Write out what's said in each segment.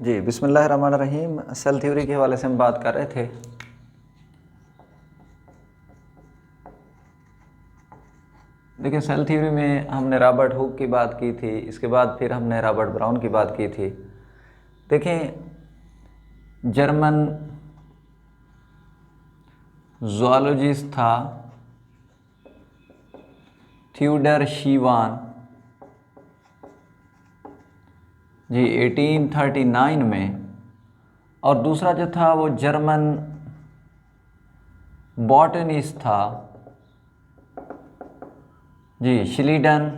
जी बिस्मिल्लाहिर्रहमानिर्रहीम। Cell theory के हवाले से हम बात कर रहे थे। देखिए, सेल थ्योरी में हमने रॉबर्ट हुक की बात की थी, इसके बाद फिर हमने रॉबर्ट ब्राउन की बात की थी। देखें, जर्मन ज़ूलॉजिस्ट था थियोडर शीवान जी 1839 में, और दूसरा जो था वो जर्मन बॉटनिस्ट था जी शिलीडन।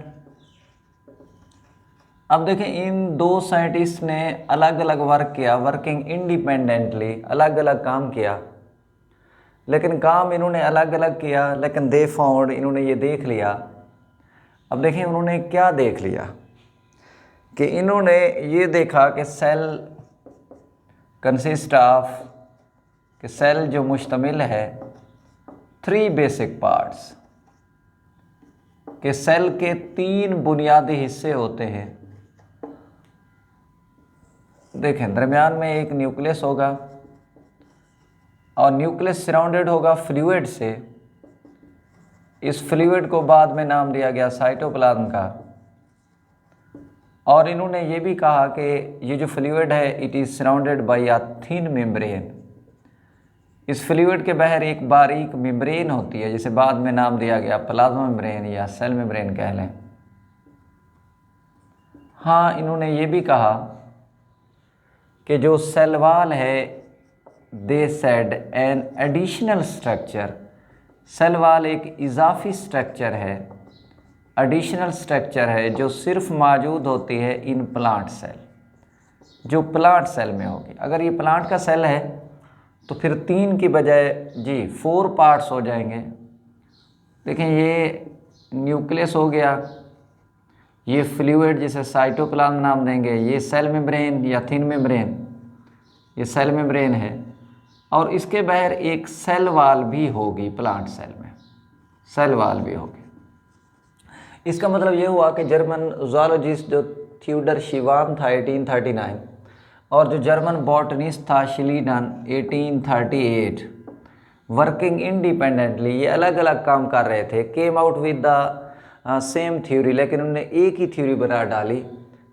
अब देखें, इन दो साइंटिस्ट ने अलग अलग वर्क किया, वर्किंग इंडिपेंडेंटली, अलग अलग काम किया, लेकिन काम इन्होंने अलग अलग किया, लेकिन दे फाउंड, इन्होंने ये देख लिया। अब देखें उन्होंने क्या देख लिया कि इन्होंने ये देखा कि सेल कंसिस्ट ऑफ, कि सेल जो मुश्तमिल है 3 बेसिक पार्ट्स, कि सेल के 3 बुनियादी हिस्से होते हैं। देखें, दरमियान में एक न्यूक्लियस होगा और न्यूक्लियस सराउंडेड होगा फ्लूइड से। इस फ्लूइड को बाद में नाम दिया गया साइटोप्लाज्म का। और इन्होंने ये भी कहा कि ये जो फ्लूइड है it is surrounded by a thin membrane. इस फ्लूइड के बाहर एक बारीक मेम्ब्रेन होती है, जिसे बाद में नाम दिया गया प्लाज्मा मेम्ब्रेन या सेल मेम्ब्रेन कह लें। हाँ, इन्होंने ये भी कहा कि जो सेल वॉल है they said an additional structure, cell wall एक इजाफी स्ट्रक्चर है, एडिशनल स्ट्रक्चर है, जो सिर्फ मौजूद होती है इन प्लांट सेल, जो प्लांट सेल में होगी। अगर ये प्लांट का सेल है तो फिर 3 की बजाय जी 4 पार्ट्स हो जाएंगे। देखें, ये न्यूक्लियस हो गया, ये फ्लूइड जिसे साइटोप्लाज्म नाम देंगे, ये सेल मेम्ब्रेन या थिन मेम्ब्रेन, ये सेल मेम्ब्रेन है, और इसके बाहर एक सेल वॉल भी होगी। प्लांट सेल में सेल वॉल भी होगी। इसका मतलब ये हुआ कि जर्मन ज़ूलॉजिस्ट जो थियोडर शीवान था 1839, और जो जर्मन बॉटनिस्ट था शिलीडन 1838, वर्किंग इंडिपेंडेंटली, ये अलग अलग काम कर रहे थे, came out with the same theory, लेकिन उन्होंने एक ही थ्योरी बना डाली,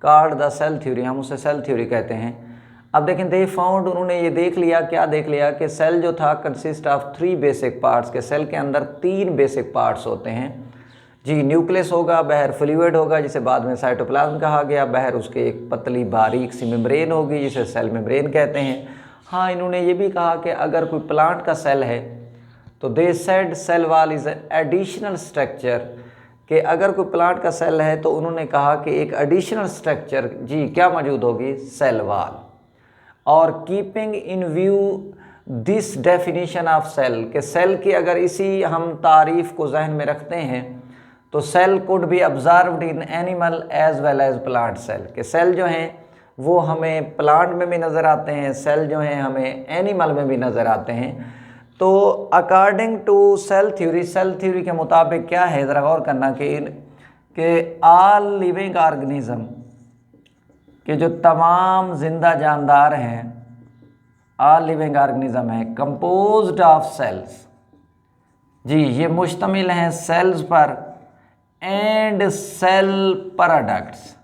कॉल्ड द सेल थ्योरी, हम उसे सेल थ्योरी कहते हैं। अब देखें, दे फाउंड, उन्होंने ये देख लिया, क्या देख लिया कि सेल जो था कंसिस्ट ऑफ 3 बेसिक पार्ट्स, के सेल के अंदर 3 बेसिक पार्ट्स होते हैं जी। न्यूक्लियस होगा, बाहर फ्लूइड होगा जिसे बाद में साइटोप्लाज्म कहा गया, बाहर उसके एक पतली बारीक सी मेम्ब्रेन होगी जिसे सेल मेम्ब्रेन कहते हैं। हाँ, इन्होंने ये भी कहा कि अगर कोई प्लांट का सेल है तो they said cell wall is additional structure, कि अगर कोई प्लांट का सेल है तो उन्होंने कहा कि एक एडिशनल स्ट्रक्चर जी क्या मौजूद होगी, सेल वॉल। और keeping in view this definition of cell, के सेल की अगर इसी हम तारीफ को जहन में रखते हैं तो cell could be observed in animal as well as plant cell, के सेल जो हैं वो हमें प्लांट में भी नज़र आते हैं, सेल जो हैं हमें एनिमल में भी नज़र आते हैं। तो अकॉर्डिंग टू सेल थ्योरी के मुताबिक क्या है, ज़रा गौर करना कि ऑल लिविंग ऑर्गेनिज्म, कि जो तमाम जिंदा जानदार हैं, ऑल लिविंग ऑर्गेनिज्म है कंपोज्ड ऑफ सेल्स जी, ये मुश्तमिल हैं सेल्स पर एंड सेल प्रोडक्ट्स,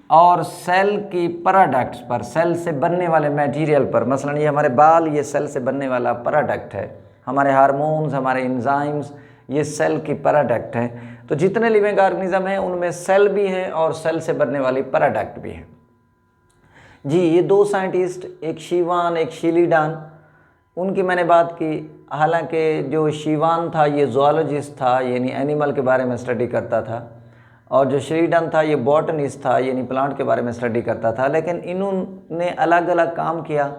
और सेल की प्रोडक्ट्स पर, सेल से बनने वाले मटेरियल पर। मसलन ये हमारे बाल, ये सेल से बनने वाला प्रोडक्ट है, हमारे हार्मोन्स, हमारे एंजाइम्स, ये सेल की प्रोडक्ट हैं। तो जितने लिविंग ऑर्गेनिज्म हैं उनमें सेल भी हैं और सेल से बनने वाली प्रोडक्ट भी हैं जी। ये 2 साइंटिस्ट, एक शीवान एक शिलीडन, उनकी मैंने बात की। हालांकि जो शीवान था ये ज़ूलॉजिस्ट था, यानी एनिमल के बारे में स्टडी करता था, और जो शिलीडन था ये बॉटनिस्ट था, यानी प्लांट के बारे में स्टडी करता था। लेकिन इन्होंने अलग अलग काम किया,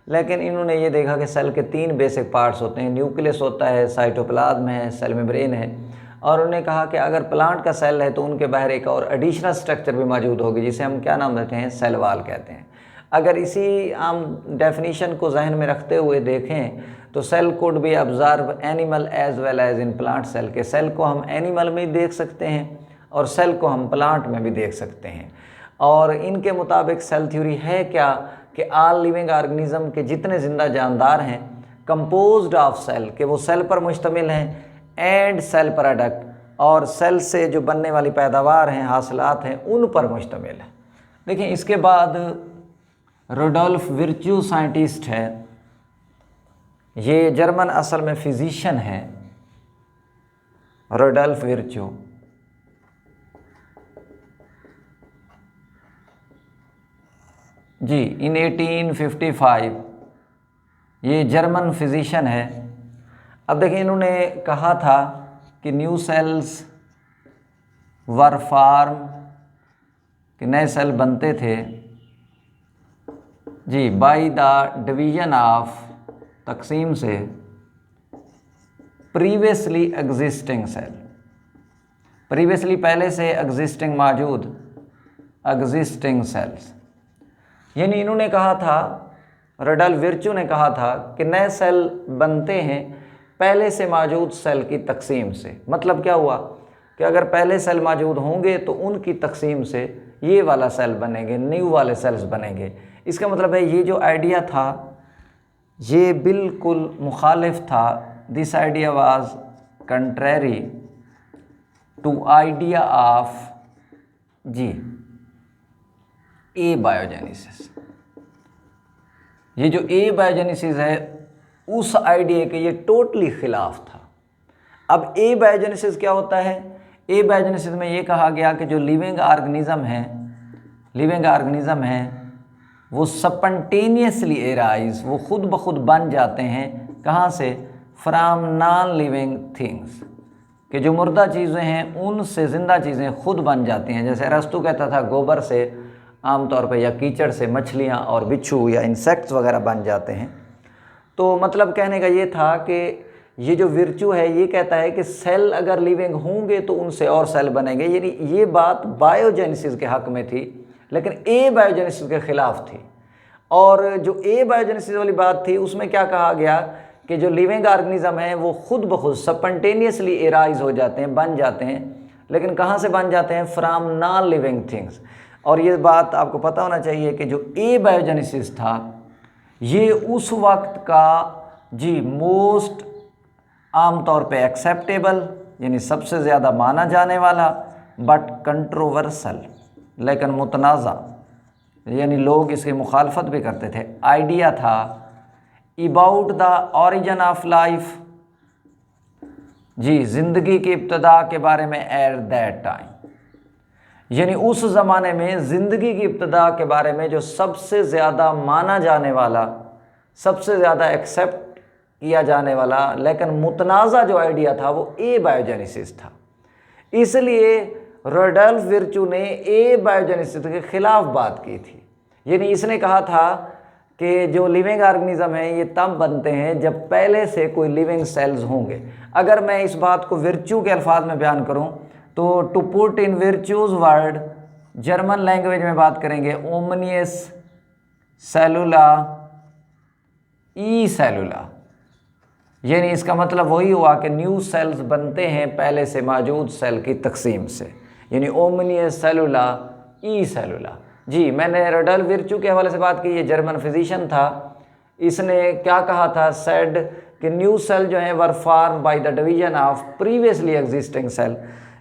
लेकिन इन्होंने ये देखा कि सेल के 3 बेसिक पार्ट्स होते हैं, न्यूक्लियस होता है, साइटोप्लाज्म है, सेल मेम्ब्रेन है। और उन्होंने कहा कि अगर प्लांट का सेल है तो उनके बाहर एक और एडिशनल स्ट्रक्चर भी मौजूद होगी जिसे हम क्या नाम देते हैं, सेल वॉल कहते हैं। अगर इसी आम डेफिनीशन को जहन में रखते हुए देखें तो cell could be observe animal as well as in plant cell, के सेल को हम एनिमल में देख सकते हैं और सेल को हम प्लांट में भी देख सकते हैं। और इनके मुताबिक सेल थ्योरी है क्या कि ऑल लिविंग ऑर्गेनिज्म के जितने जिंदा जानदार हैं कंपोज्ड ऑफ सेल, कि वो सेल पर मुश्तमिल हैं, एंड सेल प्रोडक्ट, और सेल से जो बनने वाली पैदावार हैं, हासिलात हैं, उन पर मुश्तमिल है। देखिए इसके बाद रोडोल्फ विर्च्यू साइंटिस्ट है, ये जर्मन असल में फिजिशियन है, रोडोल्फ विर्च्यू। जी इन 1855 ये जर्मन फिजिशियन है। अब देखिए इन्होंने कहा था कि न्यू सेल्स वर फॉर्म, कि नए सेल बनते थे जी बाय द डिवीजन ऑफ, तकसीम से, प्रीवियसली एग्जिस्टिंग सेल, प्रीवियसली पहले से एग्जिस्टिंग मौजूद एग्जिस्टिंग सेल्स। यानी इन्होंने कहा था, रोडोल्फ विर्च्यू ने कहा था कि नए सेल बनते हैं पहले से मौजूद सेल की तकसीम से। मतलब क्या हुआ कि अगर पहले सेल मौजूद होंगे तो उनकी तकसीम से ये वाला सेल बनेंगे, न्यू वाले सेल्स बनेंगे। इसका मतलब है ये जो आइडिया था ये बिल्कुल मुखालिफ था, this idea was contrary to idea of the a biogenesis. ये जो ए बायोजेनेसिस है उस आइडिया के ये टोटली खिलाफ था। अब ए बायोजेनेसिस क्या होता है? ए बायोजेनेसिस में ये कहा गया कि जो लिविंग ऑर्गेनिज्म है वो स्पॉन्टेनियसली एराइज, वो खुद ब खुद बन जाते हैं। कहाँ से? फ्रॉम नॉन लिविंग थिंग्स, कि जो मुर्दा चीज़ें हैं उनसे ज़िंदा चीज़ें खुद बन जाती हैं। जैसे अरस्तु कहता था गोबर से आमतौर पर या कीचड़ से मछलियाँ और बिच्छू या इंसेक्ट्स वगैरह बन जाते हैं। तो मतलब कहने का ये था कि ये जो विर्चू है ये कहता है कि सेल अगर लिविंग होंगे तो उनसे और सेल बनेंगे। यानी ये बात बायोजेनेसिस के हक़ में थी, लेकिन ए बायोजेनेसिस के ख़िलाफ़ थी। और जो ए बायोजेनेसिस वाली बात थी उसमें क्या कहा गया कि जो लिविंग ऑर्गेनिज्म है वो खुद ब खुद स्पॉन्टेनियसली एराइज हो जाते हैं, बन जाते हैं। लेकिन कहाँ से बन जाते हैं? From non living things. और ये बात आपको पता होना चाहिए कि जो ए बायोजेनेसिस था ये उस वक्त का जी मोस्ट आमतौर पे एक्सेप्टेबल, यानी सबसे ज़्यादा माना जाने वाला, बट कंट्रोवर्सल, लेकिन मुतनाज़ा, यानी लोग इसकी मुखालफत भी करते थे, आइडिया था about the origin of life, जी ज़िंदगी की इब्तदा के बारे में एट दैट टाइम। यानी उस ज़माने में ज़िंदगी की इब्तदा के बारे में जो सबसे ज़्यादा माना जाने वाला, सबसे ज़्यादा एक्सेप्ट किया जाने वाला, लेकिन मुतनाज़ा जो आइडिया था वो ए बायोजेनेसिस था। इसलिए रोडोल्फ विर्च्यू ने ए बायोजेनेसिस के ख़िलाफ़ बात की थी। यानी इसने कहा था कि जो लिविंग ऑर्गेनिज्म है ये तब बनते हैं जब पहले से कोई लिविंग सेल्स होंगे। अगर मैं इस बात को विर्च्यू के अल्फाज में बयान करूं तो to put in Virchow's words, German language में बात करेंगे, ओमनियस सेलुला ई सेलुला। यानी इसका मतलब वही हुआ कि न्यू सेल्स बनते हैं पहले से मौजूद सेल की तकसीम से, यानी ओमनियस सेलुला ई सेलुला। जी मैंने रोडोल्फ विर्च्यू के हवाले से बात की, ये जर्मन फिजिशियन था। इसने क्या कहा था? सेड कि न्यू सेल जो है were form by the division of previously existing cell,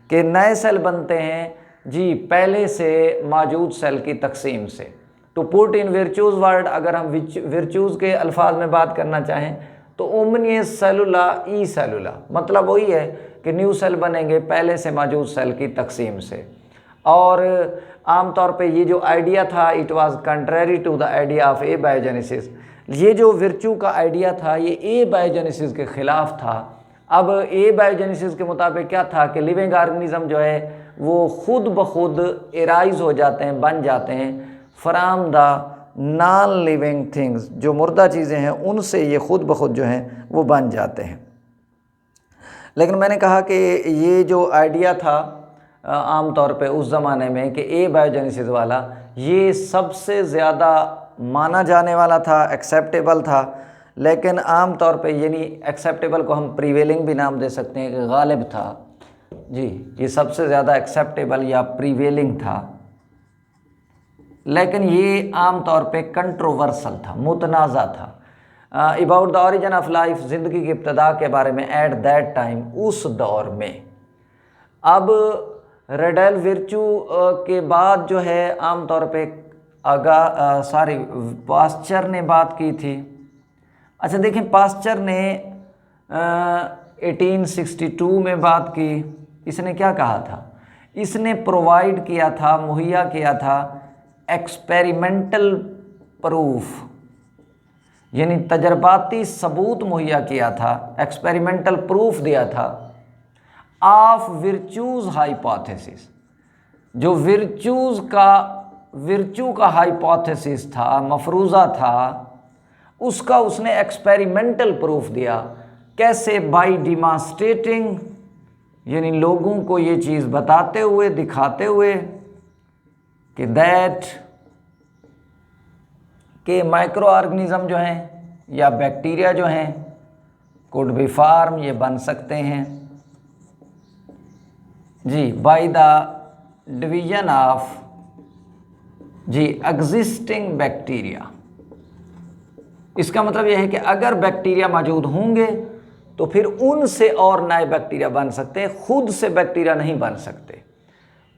के नए सेल बनते हैं जी पहले से मौजूद सेल की तकसीम से। टू पुट इन विर्च्यूज़ वर्ड, अगर हम विर्च्यूज़ के अल्फाज में बात करना चाहें तो ओमनियस सेलुला ई सेलुला, मतलब वही है कि न्यू सेल बनेंगे पहले से मौजूद सेल की तकसीम से। और आमतौर पे ये जो आइडिया था it was contrary to the idea of a biogenesis. ये जो विर्च्यू का आइडिया था ये ए बायोजेनेसिस के ख़िलाफ़ था। अब ए बायोजेनेसिस के मुताबिक क्या था कि लिविंग ऑर्गेनिज्म जो है वो खुद ब खुद एराइज हो जाते हैं, बन जाते हैं from the non living things, जो मुर्दा चीज़ें हैं उनसे ये खुद ब खुद जो हैं वो बन जाते हैं। लेकिन मैंने कहा कि ये जो आइडिया था आम तौर पे उस ज़माने में कि ए बायोजेनेसिस वाला, ये सबसे ज़्यादा माना जाने वाला था, एक्सेप्टेबल था। लेकिन आम तौर पे यानी एक्सेप्टेबल को हम प्रीवेलिंग भी नाम दे सकते हैं कि गालिब था। जी ये सबसे ज़्यादा एक्सेप्टेबल या प्रीवेलिंग था। लेकिन ये आमतौर पे कंट्रोवर्सल था, मुतनाज़ा था। About the origin of life, ज़िंदगी की इब्तदा के बारे में एट दैट टाइम, उस दौर में। अब रेडल विर्चू के बाद जो है आमतौर पे पास्चर ने बात की थी। अच्छा देखें, पास्चर ने 1862 में बात की। इसने क्या कहा था? इसने प्रोवाइड किया था, मुहैया किया था एक्सपेरिमेंटल प्रूफ, यानी तजर्बाती सबूत मुहैया किया था, एक्सपेरिमेंटल प्रूफ दिया था ऑफ विर्चूज़ हाइपोथेसिस। जो विर्चू का हाइपोथेसिस था, मफरूज़ा था, उसका उसने एक्सपेरिमेंटल प्रूफ दिया। कैसे? बाय डिमॉन्स्ट्रेटिंग, यानी लोगों को ये चीज़ बताते हुए, दिखाते हुए कि दैट के माइक्रो ऑर्गेनिज्म जो हैं या बैक्टीरिया जो हैं कुड बी फार्म, ये बन सकते हैं जी बाय द डिवीजन ऑफ जी एग्जिस्टिंग बैक्टीरिया। इसका मतलब यह है कि अगर बैक्टीरिया मौजूद होंगे तो फिर उनसे और नए बैक्टीरिया बन सकते हैं, खुद से बैक्टीरिया नहीं बन सकते।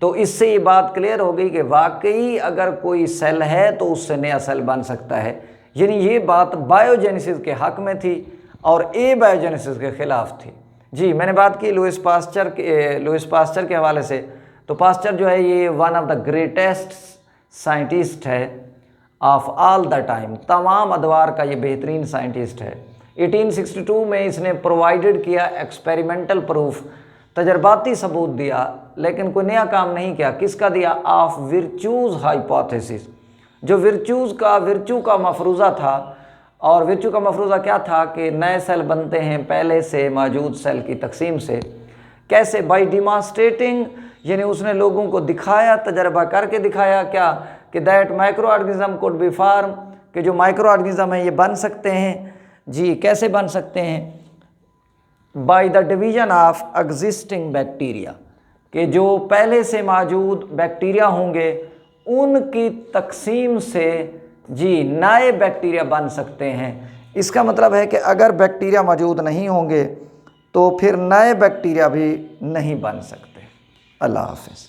तो इससे ये बात क्लियर हो गई कि वाकई अगर कोई सेल है तो उससे नया सेल बन सकता है। यानी ये बात बायोजेनेसिस के हक में थी और ए बायोजेनेसिस के ख़िलाफ़ थी। जी मैंने बात की लुइस पास्चर के हवाले से। तो पास्चर जो है ये one of the greatest scientist है ऑफ ऑल द टाइम, तमाम अदवार का ये बेहतरीन साइंटिस्ट है। 1862 में इसने प्रोवाइडेड किया एक्सपेरिमेंटल प्रूफ, तजर्बाती सबूत दिया, लेकिन कोई नया काम नहीं किया। किसका दिया? ऑफ विर्चूज़ हाइपोथेसिस, जो विर्चू का मफरूज़ा था। और विर्चू का मफरूज़ा क्या था? कि नए सेल बनते हैं पहले से मौजूद सेल की तकसीम से। कैसे? बाय डिमॉन्स्ट्रेटिंग, यानी उसने लोगों को दिखाया, तजर्बा करके दिखाया क्या? कि that micro organism could be form, कि जो माइक्रो ऑर्गेनिज्म है ये बन सकते हैं। जी कैसे बन सकते हैं? Bye the division of existing bacteria, कि जो पहले से मौजूद बैक्टीरिया होंगे उनकी तकसीम से जी नए बैक्टीरिया बन सकते हैं। इसका मतलब है कि अगर बैक्टीरिया मौजूद नहीं होंगे तो फिर नए बैक्टीरिया भी नहीं बन सकते। अल्लाह हाफ़िज़।